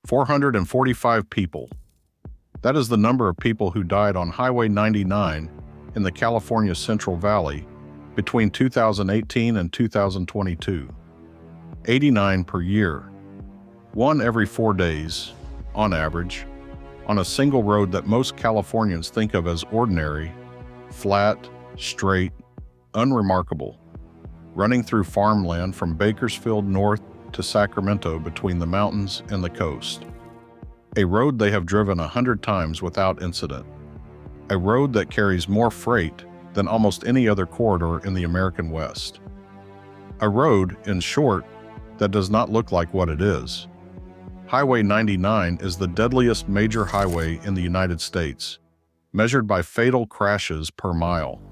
445 people. That is the number of people who died on Highway 99 in the California Central Valley between 2018 and 2022. 89 per year. One every 4 days, on average, on a single road that most Californians think of as ordinary, flat, straight, unremarkable, running through farmland from Bakersfield north to Sacramento between the mountains and the coast. A road they have driven 100 times without incident. A road that carries more freight than almost any other corridor in the American West. A road, in short, that does not look like what it is. Highway 99 is the deadliest major highway in the United States, measured by fatal crashes per mile.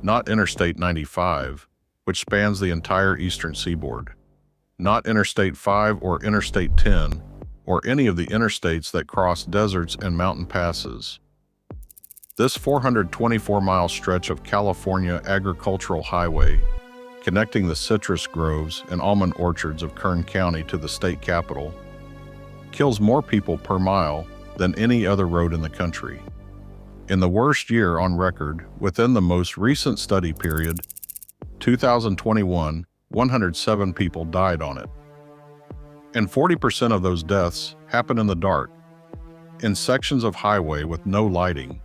Not Interstate 95, which spans the entire eastern seaboard. Not Interstate 5 or Interstate 10, or any of the interstates that cross deserts and mountain passes. This 424-mile stretch of California agricultural highway, connecting the citrus groves and almond orchards of Kern County to the state capital, kills more people per mile than any other road in the country. In the worst year on record within the most recent study period, 2021, 107 people died on it. And 40% of those deaths happen in the dark, in sections of highway with no lighting,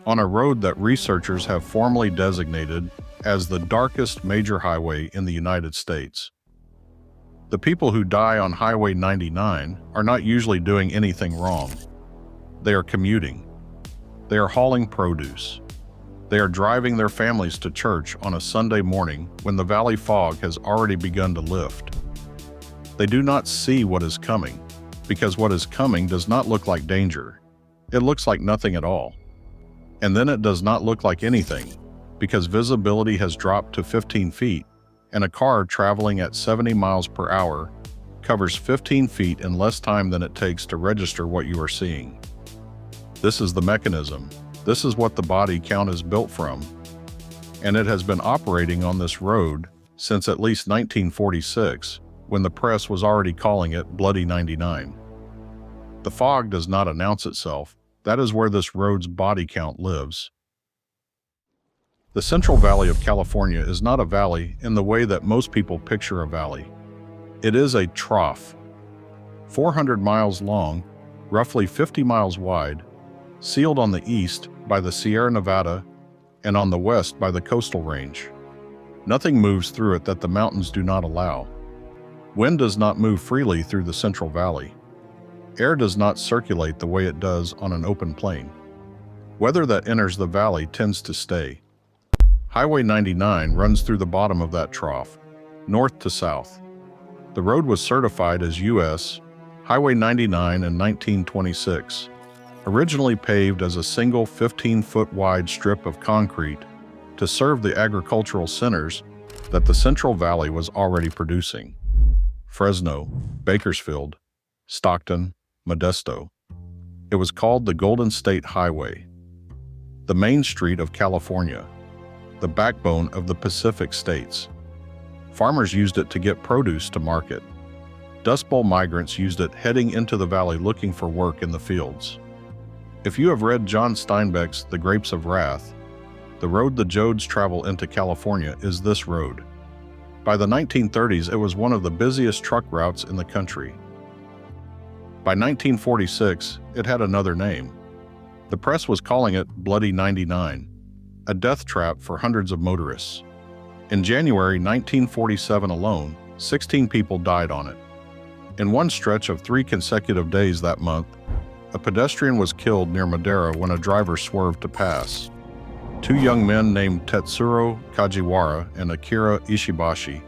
on a road that researchers have formally designated as the darkest major highway in the United States. The people who die on Highway 99 are not usually doing anything wrong. They are commuting. They are hauling produce. They are driving their families to church on a Sunday morning when the valley fog has already begun to lift. They do not see what is coming, because what is coming does not look like danger. It looks like nothing at all. And then it does not look like anything, because visibility has dropped to 15 feet, and a car traveling at 70 miles per hour covers 15 feet in less time than it takes to register what you are seeing. This is the mechanism. This is what the body count is built from. And it has been operating on this road since at least 1946, when the press was already calling it Bloody 99. The fog does not announce itself. That is where this road's body count lives. The Central Valley of California is not a valley in the way that most people picture a valley. It is a trough. 400 miles long, roughly 50 miles wide, sealed on the east by the Sierra Nevada and on the west by the coastal range. Nothing moves through it that the mountains do not allow. Wind does not move freely through the Central Valley. Air does not circulate the way it does on an open plain. Weather that enters the valley tends to stay. Highway 99 runs through the bottom of that trough, north to south. The road was certified as U.S. Highway 99 in 1926, originally paved as a single 15-foot wide strip of concrete to serve the agricultural centers that the Central Valley was already producing. Fresno, Bakersfield, Stockton, Modesto. It was called the Golden State Highway, the Main Street of California, the backbone of the Pacific states. Farmers used it to get produce to market. Dust Bowl migrants used it heading into the valley looking for work in the fields. If you have read John Steinbeck's The Grapes of Wrath, the road the Jodes travel into California is this road. By the 1930s, it was one of the busiest truck routes in the country. By 1946, it had another name. The press was calling it Bloody 99, a death trap for hundreds of motorists. In January 1947 alone, 16 people died on it. In one stretch of 3 consecutive days that month, a pedestrian was killed near Madera when a driver swerved to pass. 2 young men named Tetsuro Kajiwara and Akira Ishibashi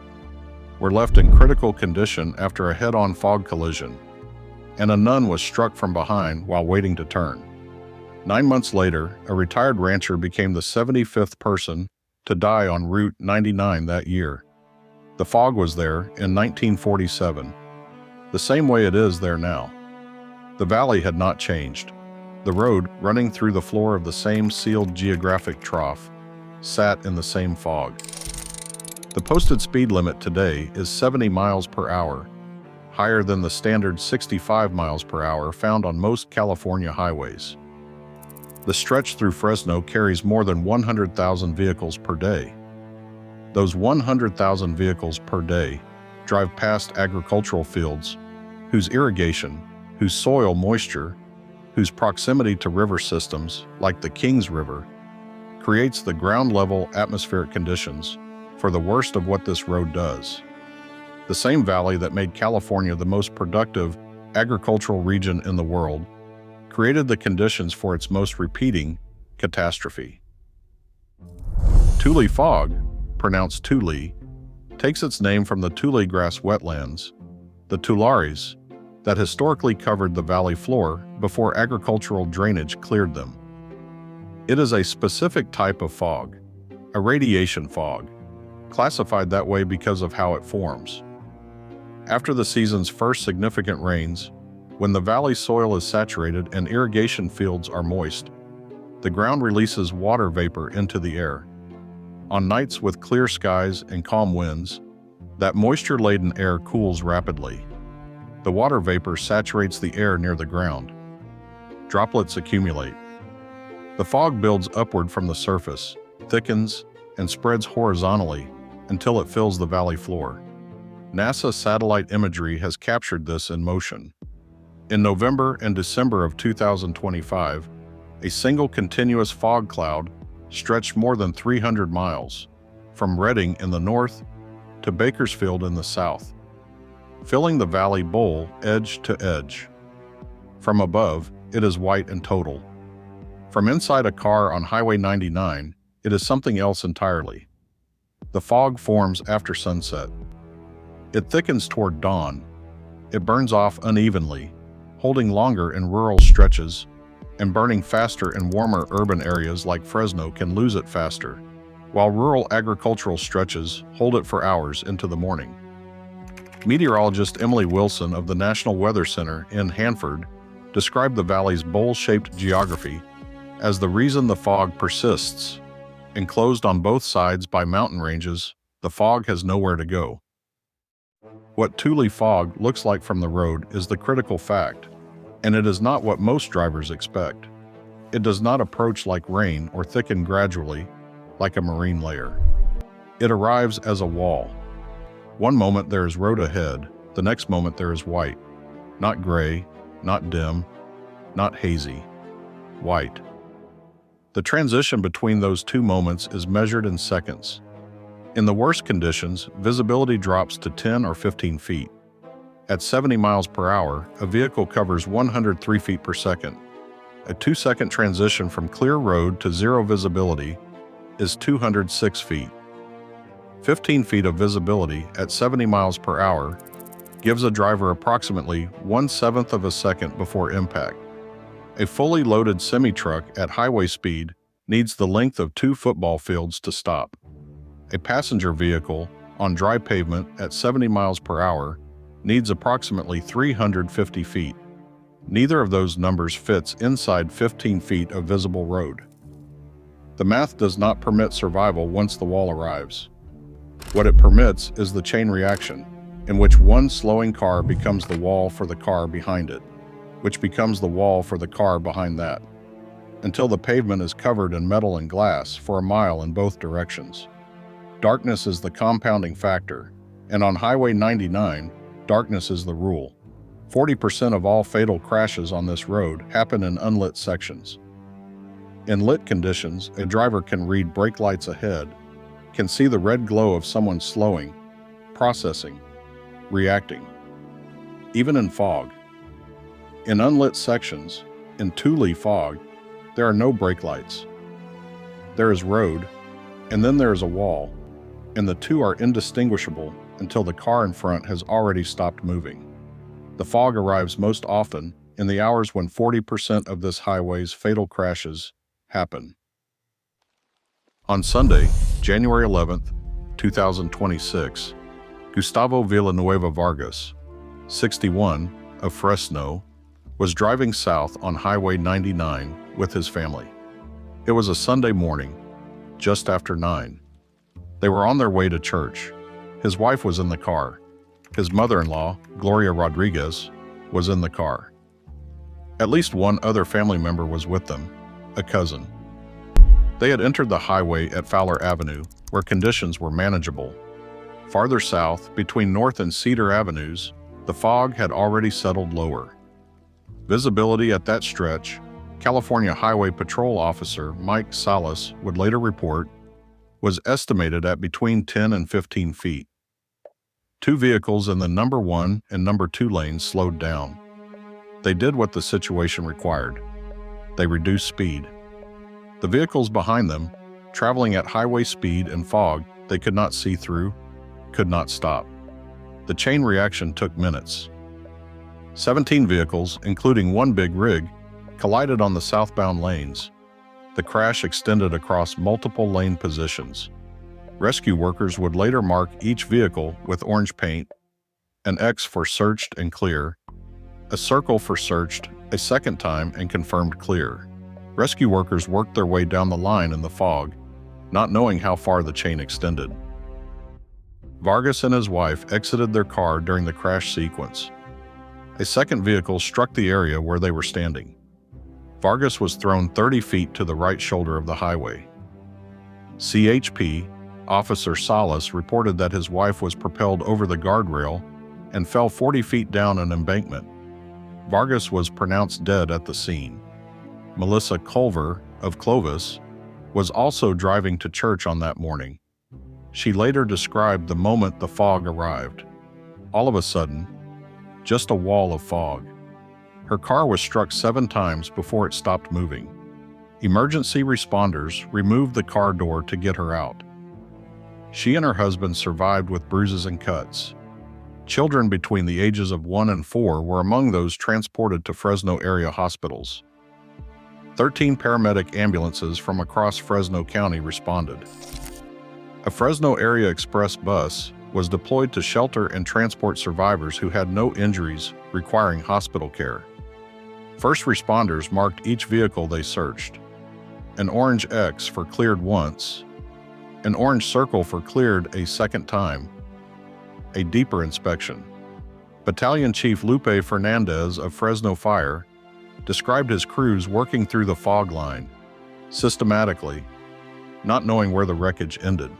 were left in critical condition after a head-on fog collision, and a nun was struck from behind while waiting to turn. 9 months later, a retired rancher became the 75th person to die on Route 99 that year. The fog was there in 1947, the same way it is there now. The valley had not changed. The road, running through the floor of the same sealed geographic trough, sat in the same fog. The posted speed limit today is 70 miles per hour. higher than the standard 65 miles per hour found on most California highways. The stretch through Fresno carries more than 100,000 vehicles per day. Those 100,000 vehicles per day drive past agricultural fields, whose irrigation, whose soil moisture, whose proximity to river systems, like the Kings River, creates the ground-level atmospheric conditions for the worst of what this road does. The same valley that made California the most productive agricultural region in the world created the conditions for its most repeating catastrophe. Tule fog, pronounced tule, takes its name from the tule grass wetlands, the tulares, that historically covered the valley floor before agricultural drainage cleared them. It is a specific type of fog, a radiation fog, classified that way because of how it forms. After the season's first significant rains, when the valley soil is saturated and irrigation fields are moist, the ground releases water vapor into the air. On nights with clear skies and calm winds, that moisture-laden air cools rapidly. The water vapor saturates the air near the ground. Droplets accumulate. The fog builds upward from the surface, thickens, and spreads horizontally until it fills the valley floor. NASA satellite imagery has captured this in motion. In November and December of 2025, a single continuous fog cloud stretched more than 300 miles, from Redding in the north to Bakersfield in the south, filling the valley bowl edge to edge. From above, it is white and total. From inside a car on Highway 99, it is something else entirely. The fog forms after sunset. It thickens toward dawn. It burns off unevenly, holding longer in rural stretches, and burning faster in warmer urban areas like Fresno can lose it faster, while rural agricultural stretches hold it for hours into the morning. Meteorologist Emily Wilson of the National Weather Center in Hanford described the valley's bowl-shaped geography as the reason the fog persists. Enclosed on both sides by mountain ranges, the fog has nowhere to go. What Tule fog looks like from the road is the critical fact, and it is not what most drivers expect. It does not approach like rain or thicken gradually, like a marine layer. It arrives as a wall. One moment there is road ahead, the next moment there is white. Not gray, not dim, not hazy. White. The transition between those two moments is measured in seconds. In the worst conditions, visibility drops to 10 or 15 feet. At 70 miles per hour, a vehicle covers 103 feet per second. A 2-second transition from clear road to zero visibility is 206 feet. 15 feet of visibility at 70 miles per hour gives a driver approximately 1/7 of a second before impact. A fully loaded semi-truck at highway speed needs the length of 2 football fields to stop. A passenger vehicle on dry pavement at 70 miles per hour needs approximately 350 feet. Neither of those numbers fits inside 15 feet of visible road. The math does not permit survival once the wall arrives. What it permits is the chain reaction, in which one slowing car becomes the wall for the car behind it, which becomes the wall for the car behind that, until the pavement is covered in metal and glass for a mile in both directions. Darkness is the compounding factor, and on Highway 99, darkness is the rule. 40% of all fatal crashes on this road happen in unlit sections. In lit conditions, a driver can read brake lights ahead, can see the red glow of someone slowing, processing, reacting. Even in fog. In unlit sections, in Tule fog, there are no brake lights. There is road, and then there is a wall, and the two are indistinguishable until the car in front has already stopped moving. The fog arrives most often in the hours when 40% of this highway's fatal crashes happen. On Sunday, January 11th, 2026, Gustavo Villanueva Vargas, 61, of Fresno, was driving south on Highway 99 with his family. It was a Sunday morning, just after 9. They were on their way to church. His wife was in the car. his mother-in-law, Gloria Rodriguez, was in the car. At least one other family member was with them, a cousin. They had entered the highway at Fowler Avenue, where conditions were manageable. Farther south, between North and Cedar Avenues, the fog had already settled lower. Visibility at that stretch, California Highway Patrol Officer Mike Salas would later report, was estimated at between 10 and 15 feet. Two vehicles in the number 1 and number 2 lanes slowed down. They did what the situation required. They reduced speed. The vehicles behind them, traveling at highway speed and fog they could not see through, could not stop. The chain reaction took minutes. 17 vehicles, including one big rig, collided on the southbound lanes. The crash extended across multiple lane positions. Rescue workers would later mark each vehicle with orange paint, an X for searched and clear, a circle for searched a second time and confirmed clear. Rescue workers worked their way down the line in the fog, not knowing how far the chain extended. Vargas and his wife exited their car during the crash sequence. A second vehicle struck the area where they were standing. Vargas was thrown 30 feet to the right shoulder of the highway. CHP Officer Salas reported that his wife was propelled over the guardrail and fell 40 feet down an embankment. Vargas was pronounced dead at the scene. Melissa Culver of Clovis was also driving to church on that morning. She later described the moment the fog arrived. All of a sudden, just a wall of fog. Her car was struck 7 times before it stopped moving. Emergency responders removed the car door to get her out. She and her husband survived with bruises and cuts. Children between the ages of 1 and 4 were among those transported to Fresno area hospitals. 13 paramedic ambulances from across Fresno County responded. A Fresno Area Express bus was deployed to shelter and transport survivors who had no injuries requiring hospital care. First responders marked each vehicle they searched. An orange X for cleared once, an orange circle for cleared a second time, a deeper inspection. Battalion Chief Lupe Fernandez of Fresno Fire described his crews working through the fog line, systematically, not knowing where the wreckage ended.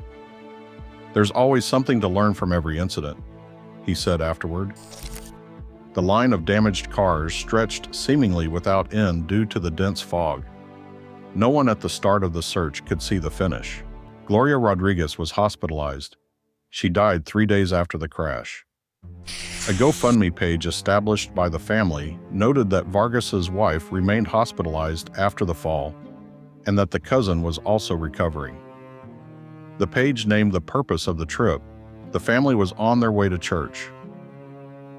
"There's always something to learn from every incident," he said afterward. The line of damaged cars stretched seemingly without end due to the dense fog. No one at the start of the search could see the finish. Gloria Rodriguez was hospitalized. She died 3 days after the crash. A GoFundMe page established by the family noted that Vargas's wife remained hospitalized after the fall and that the cousin was also recovering. The page named the purpose of the trip. The family was on their way to church.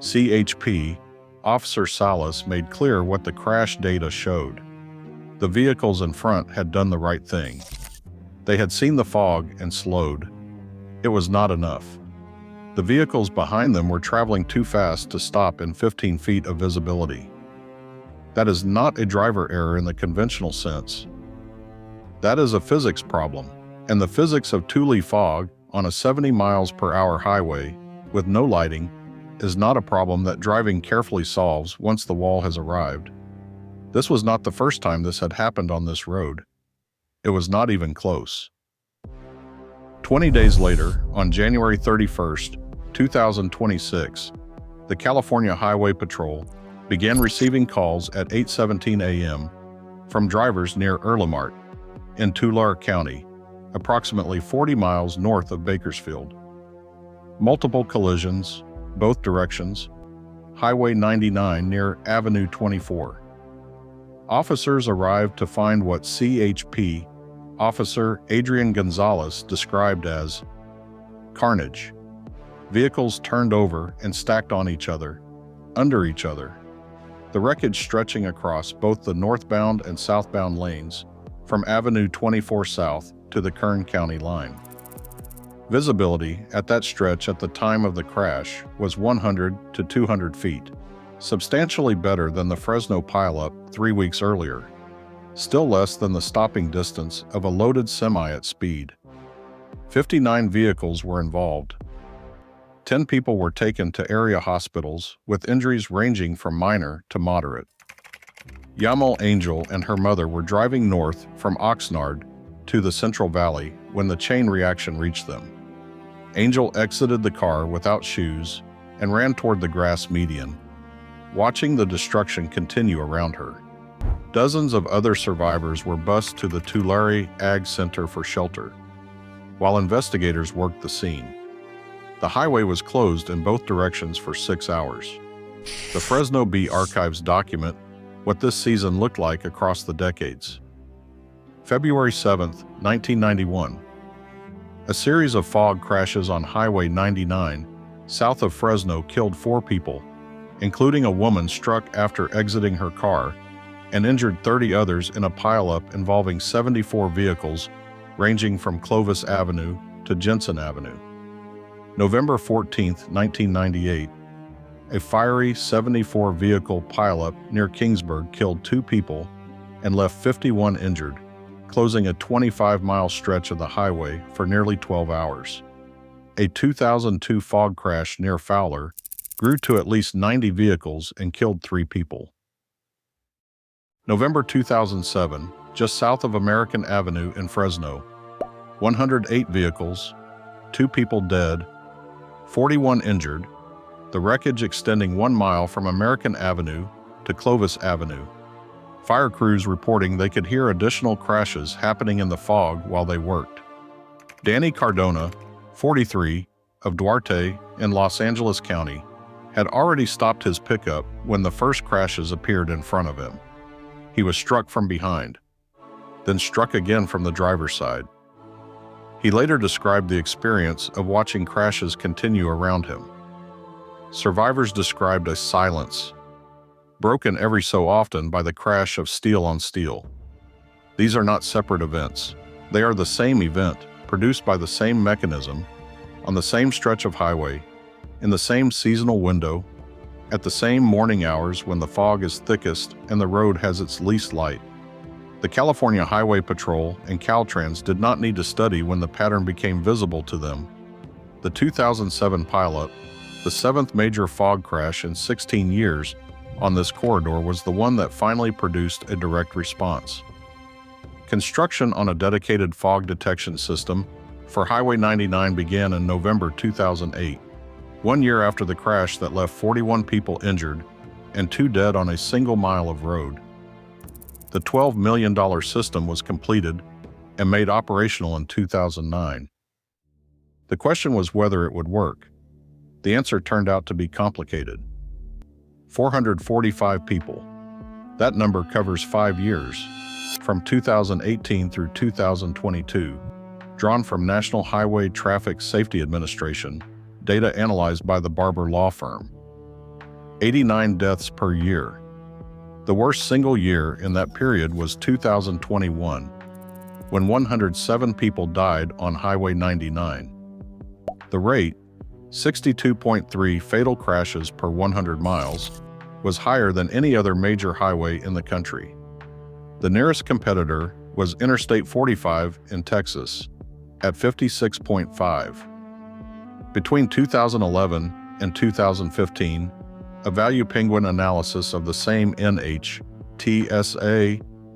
CHP Officer Salas made clear what the crash data showed. The vehicles in front had done the right thing. They had seen the fog and slowed. It was not enough. The vehicles behind them were traveling too fast to stop in 15 feet of visibility. That is not a driver error in the conventional sense. That is a physics problem, and the physics of tule fog on a 70 miles per hour highway with no lighting is not a problem that driving carefully solves once the wall has arrived. This was not the first time this had happened on this road. It was not even close. 20 days later, on January 31st, 2026, the California Highway Patrol began receiving calls at 8:17 a.m. from drivers near Erlamart in Tulare County, approximately 40 miles north of Bakersfield. Multiple collisions, both directions, Highway 99 near Avenue 24. Officers arrived to find what CHP Officer Adrian Gonzalez described as carnage. Vehicles turned over and stacked on each other, under each other. The wreckage stretching across both the northbound and southbound lanes from Avenue 24 South to the Kern County line. Visibility at that stretch at the time of the crash was 100 to 200 feet, substantially better than the Fresno pileup 3 weeks earlier, still less than the stopping distance of a loaded semi at speed. 59 vehicles were involved. 10 people were taken to area hospitals with injuries ranging from minor to moderate. Yamal Angel and her mother were driving north from Oxnard to the Central Valley when the chain reaction reached them. Angel exited the car without shoes and ran toward the grass median, watching the destruction continue around her. Dozens of other survivors were bused to the Tulare Ag Center for shelter, while investigators worked the scene. The highway was closed in both directions for 6 hours. The Fresno Bee archives document what this season looked like across the decades. February 7, 1991. A series of fog crashes on Highway 99 south of Fresno killed 4 people, including a woman struck after exiting her car, and injured 30 others in a pileup involving 74 vehicles ranging from Clovis Avenue to Jensen Avenue. November 14, 1998. A fiery 74-vehicle pileup near Kingsburg killed 2 people and left 51 injured, closing a 25-mile stretch of the highway for nearly 12 hours. A 2002 fog crash near Fowler grew to at least 90 vehicles and killed 3 people. November 2007, just south of American Avenue in Fresno, 108 vehicles, 2 people dead, 41 injured, the wreckage extending 1 mile from American Avenue to Clovis Avenue. Fire crews reporting they could hear additional crashes happening in the fog while they worked. Danny Cardona, 43, of Duarte in Los Angeles County, had already stopped his pickup when the first crashes appeared in front of him. He was struck from behind, then struck again from the driver's side. He later described the experience of watching crashes continue around him. Survivors described a silence, broken every so often by the crash of steel on steel. These are not separate events. They are the same event, produced by the same mechanism, on the same stretch of highway, in the same seasonal window, at the same morning hours when the fog is thickest and the road has its least light. The California Highway Patrol and Caltrans did not need to study when the pattern became visible to them. The 2007 pileup, the 7th major fog crash in 16 years on this corridor, was the one that finally produced a direct response. Construction on a dedicated fog detection system for Highway 99 began in November 2008, 1 year after the crash that left 41 people injured and 2 dead on a single mile of road. The $12 million system was completed and made operational in 2009. The question was whether it would work. The answer turned out to be complicated. 445 people. That number covers 5 years, from 2018 through 2022, drawn from National Highway Traffic Safety Administration, data analyzed by the Barber Law Firm. 89 deaths per year. The worst single year in that period was 2021, when 107 people died on Highway 99. The rate, 62.3 fatal crashes per 100 miles, was higher than any other major highway in the country. The nearest competitor was Interstate 45 in Texas, at 56.5. Between 2011 and 2015, a Value Penguin analysis of the same NHTSA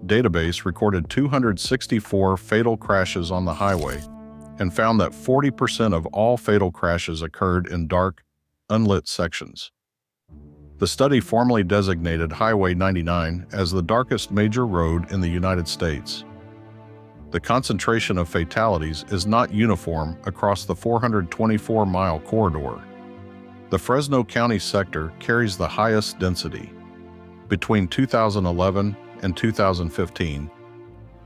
database recorded 264 fatal crashes on the highway and found that 40% of all fatal crashes occurred in dark, unlit sections. The study formally designated Highway 99 as the darkest major road in the United States. The concentration of fatalities is not uniform across the 424-mile corridor. The Fresno County sector carries the highest density. Between 2011 and 2015,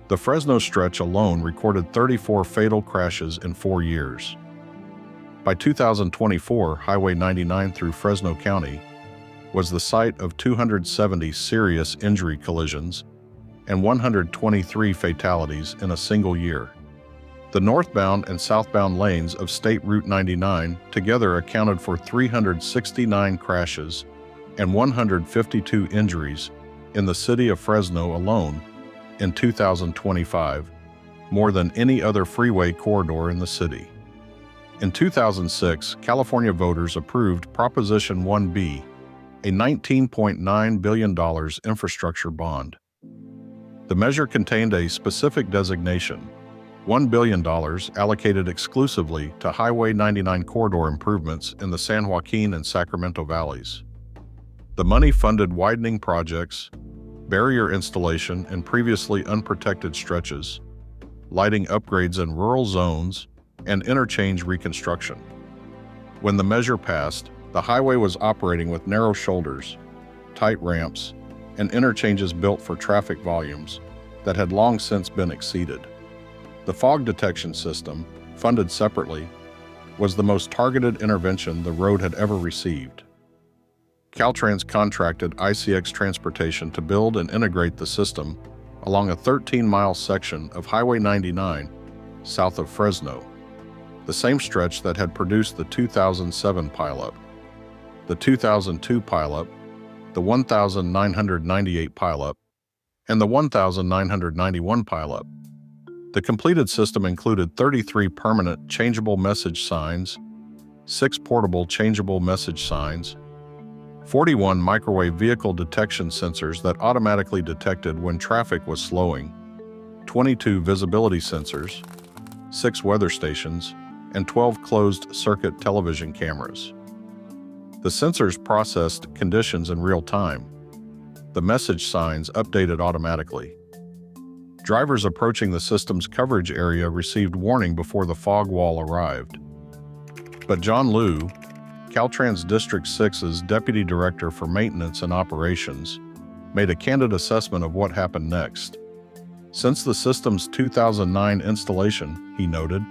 the Fresno stretch alone recorded 34 fatal crashes in 4 years. By 2024, Highway 99 through Fresno County was the site of 270 serious injury collisions and 123 fatalities in a single year. The northbound and southbound lanes of State Route 99 together accounted for 369 crashes and 152 injuries in the city of Fresno alone in 2025, more than any other freeway corridor in the city. In 2006, California voters approved Proposition 1B, a $19.9 billion infrastructure bond. The measure contained a specific designation, $1 billion allocated exclusively to Highway 99 corridor improvements in the San Joaquin and Sacramento valleys. The money funded widening projects, barrier installation in previously unprotected stretches, lighting upgrades in rural zones, and interchange reconstruction. When the measure passed, the highway was operating with narrow shoulders, tight ramps, and interchanges built for traffic volumes that had long since been exceeded. The fog detection system, funded separately, was the most targeted intervention the road had ever received. Caltrans contracted ICX Transportation to build and integrate the system along a 13-mile section of Highway 99 south of Fresno, the same stretch that had produced the 2007 pileup, the 2002 pileup, the 1998 pileup, and the 1991 pileup. The completed system included 33 permanent changeable message signs, 6 portable changeable message signs, 41 microwave vehicle detection sensors that automatically detected when traffic was slowing, 22 visibility sensors, 6 weather stations, and 12 closed-circuit television cameras. The sensors processed conditions in real time. The message signs updated automatically. Drivers approaching the system's coverage area received warning before the fog wall arrived. But John Liu, Caltrans District 6's Deputy Director for Maintenance and Operations, made a candid assessment of what happened next. Since the system's 2009 installation, he noted,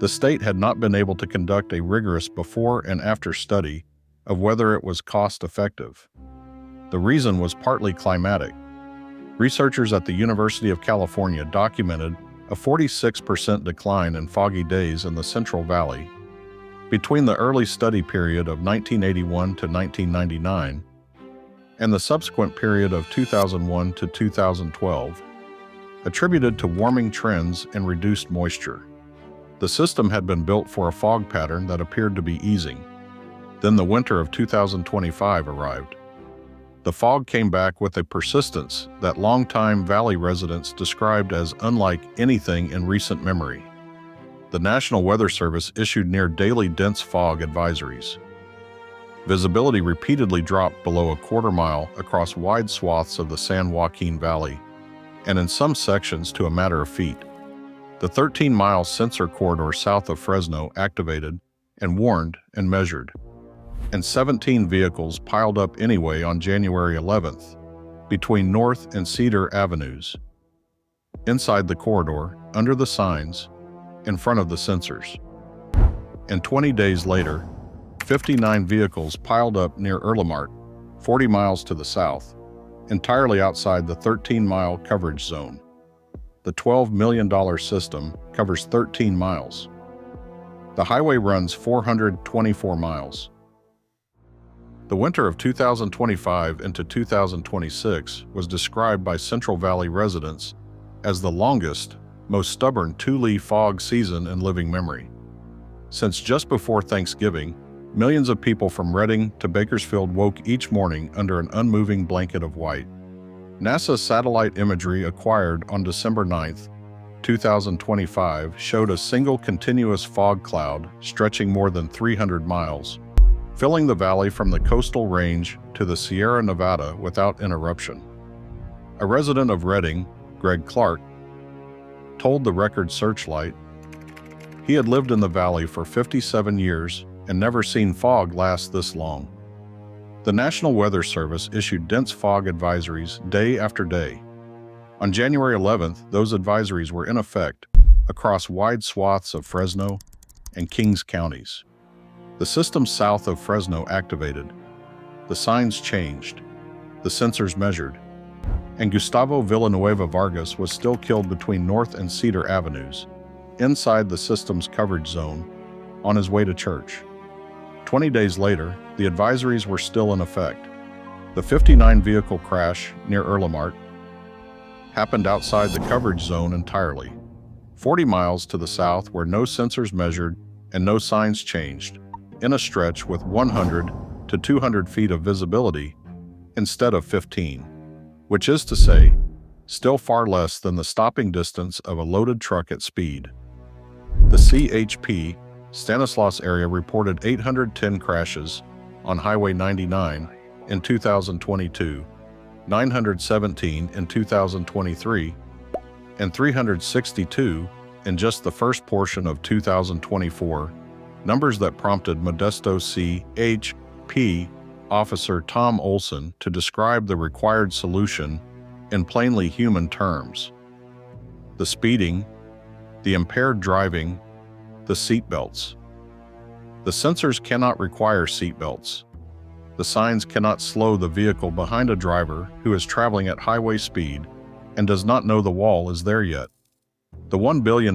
the state had not been able to conduct a rigorous before and after study of whether it was cost-effective. The reason was partly climatic. Researchers at the University of California documented a 46% decline in foggy days in the Central Valley between the early study period of 1981 to 1999 and the subsequent period of 2001 to 2012, attributed to warming trends and reduced moisture. The system had been built for a fog pattern that appeared to be easing. Then the winter of 2025 arrived. The fog came back with a persistence that longtime valley residents described as unlike anything in recent memory. The National Weather Service issued near-daily dense fog advisories. Visibility repeatedly dropped below a quarter mile across wide swaths of the San Joaquin Valley, and in some sections to a matter of feet. The 13-mile sensor corridor south of Fresno activated and warned and measured, and 17 vehicles piled up anyway on January 11th, between North and Cedar Avenues. Inside the corridor, under the signs, in front of the sensors. And 20 days later, 59 vehicles piled up near Urlamart, 40 miles to the south, entirely outside the 13-mile coverage zone. The $12 million system covers 13 miles. The highway runs 424 miles. The winter of 2025 into 2026 was described by Central Valley residents as the longest, most stubborn tule fog season in living memory. Since just before Thanksgiving, millions of people from Redding to Bakersfield woke each morning under an unmoving blanket of white. NASA satellite imagery acquired on December 9, 2025 showed a single continuous fog cloud stretching more than 300 miles, filling the valley from the coastal range to the Sierra Nevada without interruption. A resident of Redding, Greg Clark, told the Record Searchlight he had lived in the valley for 57 years and never seen fog last this long. The National Weather Service issued dense fog advisories day after day. On January 11th, those advisories were in effect across wide swaths of Fresno and Kings counties. The system south of Fresno activated. The signs changed. The sensors measured. And Gustavo Villanueva Vargas was still killed between North and Cedar Avenues, inside the system's coverage zone, on his way to church. 20 days later, the advisories were still in effect. The 59-vehicle crash near Urlamart happened outside the coverage zone entirely, 40 miles to the south where no sensors measured and no signs changed, in a stretch with 100 to 200 feet of visibility instead of 15, which is to say, still far less than the stopping distance of a loaded truck at speed. The CHP Stanislaus area reported 810 crashes on Highway 99 in 2022, 917 in 2023, and 362 in just the first portion of 2024, numbers that prompted Modesto CHP Officer Tom Olson to describe the required solution in plainly human terms: the speeding, the impaired driving, the seatbelts. The sensors cannot require seatbelts. The signs cannot slow the vehicle behind a driver who is traveling at highway speed and does not know the wall is there yet. The $1 billion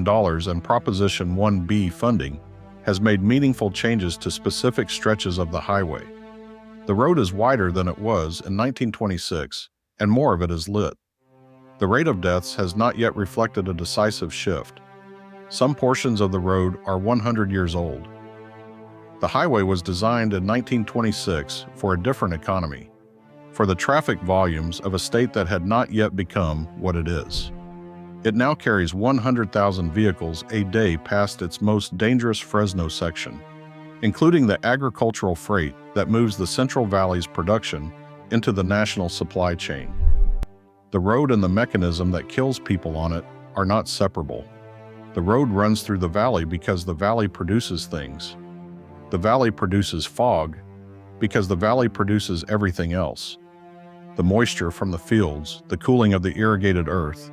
in Proposition 1B funding has made meaningful changes to specific stretches of the highway. The road is wider than it was in 1926, and more of it is lit. The rate of deaths has not yet reflected a decisive shift. Some portions of the road are 100 years old. The highway was designed in 1926 for a different economy, for the traffic volumes of a state that had not yet become what it is. It now carries 100,000 vehicles a day past its most dangerous Fresno section, including the agricultural freight that moves the Central Valley's production into the national supply chain. The road and the mechanism that kills people on it are not separable. The road runs through the valley because the valley produces things. The valley produces fog because the valley produces everything else: the moisture from the fields, the cooling of the irrigated earth,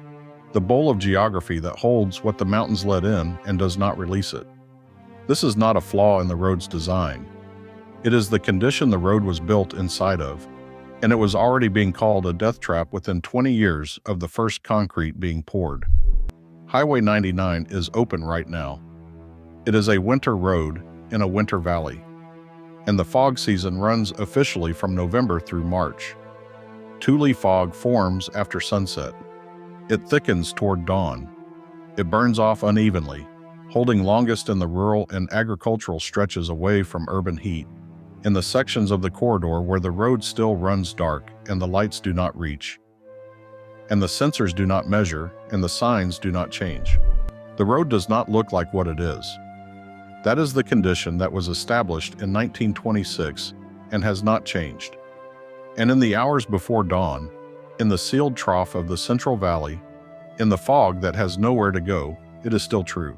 the bowl of geography that holds what the mountains let in and does not release it. This is not a flaw in the road's design. It is the condition the road was built inside of, and it was already being called a death trap within 20 years of the first concrete being poured. Highway 99 is open right now. It is a winter road in a winter valley, and the fog season runs officially from November through March. Tule fog forms after sunset. It thickens toward dawn. It burns off unevenly, holding longest in the rural and agricultural stretches away from urban heat, in the sections of the corridor where the road still runs dark and the lights do not reach, and the sensors do not measure, and the signs do not change. The road does not look like what it is. That is the condition that was established in 1926 and has not changed. And in the hours before dawn, in the sealed trough of the Central Valley, in the fog that has nowhere to go, it is still true.